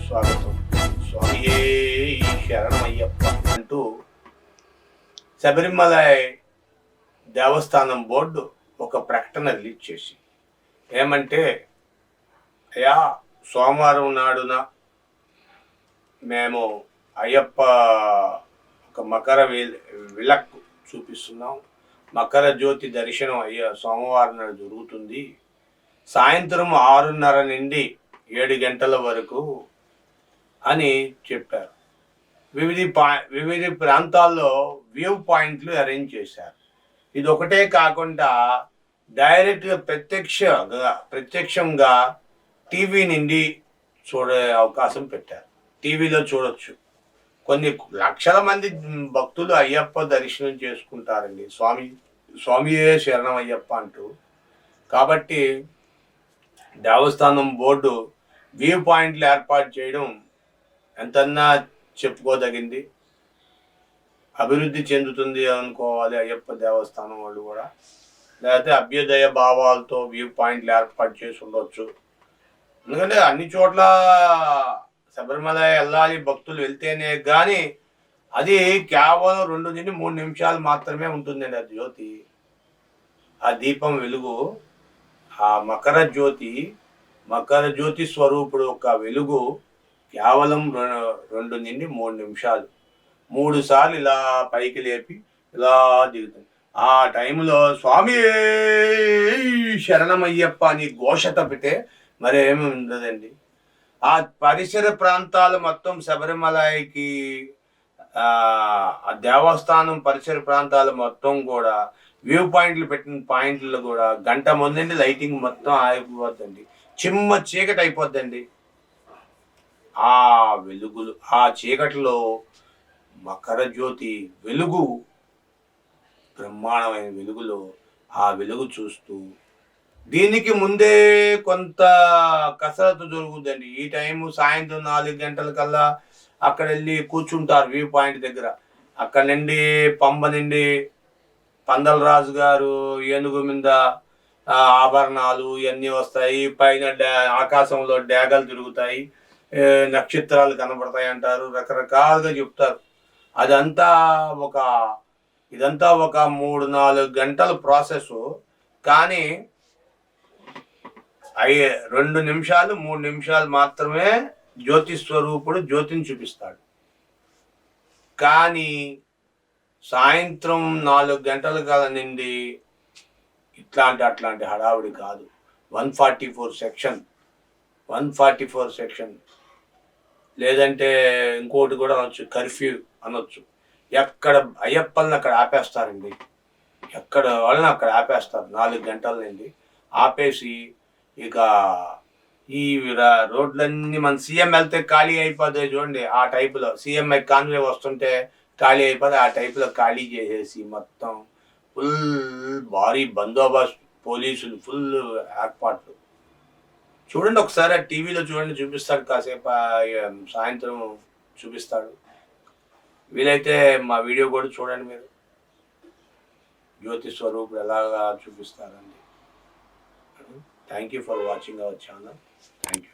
స్వాగతం. స్వామియే శరణమయ్యప్ప అంటూ శబరిమల దేవస్థానం బోర్డు ఒక ప్రకటన రిలీజ్ చేసి ఏమంటే, అయ్యా సోమవారం నాడున మేము అయ్యప్ప ఒక మకర విలక్కు చూపిస్తున్నాం. మకర జ్యోతి దర్శనం సోమవారం నాడు జరుగుతుంది. సాయంత్రం 6:30 నుండి 7 గంటల వరకు అని చెప్పారు. వివిధ ప్రాంతాల్లో వ్యూ పాయింట్లు అరేంజ్ చేశారు. ఇది ఒకటే కాకుండా డైరెక్ట్గా ప్రత్యక్షంగా టీవీ నుండి చూడే అవకాశం పెట్టారు. టీవీలో చూడొచ్చు. కొన్ని లక్షల మంది భక్తులు అయ్యప్ప దర్శనం చేసుకుంటారండి, స్వామియే శరణం అయ్యప్ప అంటూ. కాబట్టి దేవస్థానం బోర్డు వ్యూ పాయింట్లు ఏర్పాటు చేయడం ఎంతన్నా చెప్పుకోదగింది. అభివృద్ధి చెందుతుంది అనుకోవాలి అయ్యప్ప దేవస్థానం వాళ్ళు కూడా. లేకపోతే అభ్యుదయ భావాలతో వ్యూ పాయింట్లు ఏర్పాటు చేసి ఉండొచ్చు. ఎందుకంటే అన్ని చోట్ల శబరిమల వెళ్ళాలి, భక్తులు వెళ్తేనే కానీ అది కేవలం 2 నుండి 3 నిమిషాలు మాత్రమే ఉంటుందండి. ఆ జ్యోతి, ఆ దీపం వెలుగు, ఆ మకర జ్యోతి స్వరూపుడు ఒక వెలుగు కేవలం 2 నుండి 3 నిమిషాలు. 3 సార్లు ఇలా పైకి లేపి ఇలా దిగుతుంది. ఆ టైంలో స్వామి శరణమయ్యప్ప అని ఘోష తప్పితే మరేమి ఉండదండి. ఆ పరిసర ప్రాంతాలు మొత్తం శబరిమలకి ఆ దేవస్థానం పరిసర ప్రాంతాలు మొత్తం కూడా వ్యూ పాయింట్లు పెట్టిన పాయింట్లు కూడా గంట ముందండి లైటింగ్ మొత్తం ఆగిపోద్దండి. చిమ్మ చీకటి అయిపోద్దండి. ఆ వెలుగులు, ఆ చీకటిలో మకర జ్యోతి వెలుగు, బ్రహ్మాండమైన వెలుగులో ఆ వెలుగు చూస్తూ, దీనికి ముందే కొంత కసరత్తు జరుగుతుందండి. ఈ టైము సాయంత్రం 4 గంటలకల్లా అక్కడ వెళ్ళి కూర్చుంటారు వ్యూ పాయింట్ దగ్గర. అక్కడ నుండి పంబ నుండి పందలరాజు గారు ఏనుగు మీద ఆభరణాలు ఇవన్నీ వస్తాయి. పైన ఆకాశంలో డేగలు తిరుగుతాయి, నక్షత్రాలు కనబడతాయి అంటారు, రకరకాలుగా చెప్తారు. ఇదంతా ఒక 3-4 గంటల ప్రాసెస్. కానీ 2 నిమిషాలు 3 నిమిషాలు మాత్రమే జ్యోతి స్వరూపుడు జ్యోతిని చూపిస్తాడు. కానీ సాయంత్రం 4 గంటల కాల నుండి అట్లాంటి హడావుడి కాదు. 144 సెక్షన్ లేదంటే ఇంకోటి కూడా అనొచ్చు, కర్ఫ్యూ అనొచ్చు. ఎక్కడ అయ్యప్పల్ని అక్కడ ఆపేస్తారండి. ఎక్కడ వాళ్ళని అక్కడ ఆపేస్తారు. 4 గంటల నుండి ఆపేసి ఇక ఈ రోడ్లన్నీ మన సీఎం వెళ్తే ఖాళీ అయిపోతాయి చూడండి. ఆ టైపులో సీఎం కాన్వే వస్తుంటే ఖాళీ అయిపోతే ఆ టైపులో ఖాళీ చేసేసి మొత్తం ఫుల్ భారీ బందోబస్తు, పోలీసులు, ఫుల్ ఏర్పాట్లు. చూడండి ఒకసారి టీవీలో చూడండి, చూపిస్తాడు. కాసేపు సాయంత్రం చూపిస్తాడు. వీలైతే మా వీడియో కూడా చూడండి మీరు. జ్యోతి స్వరూపుడు ఎలాగా చూపిస్తారండి. Thank you for watching our channel. Thank you.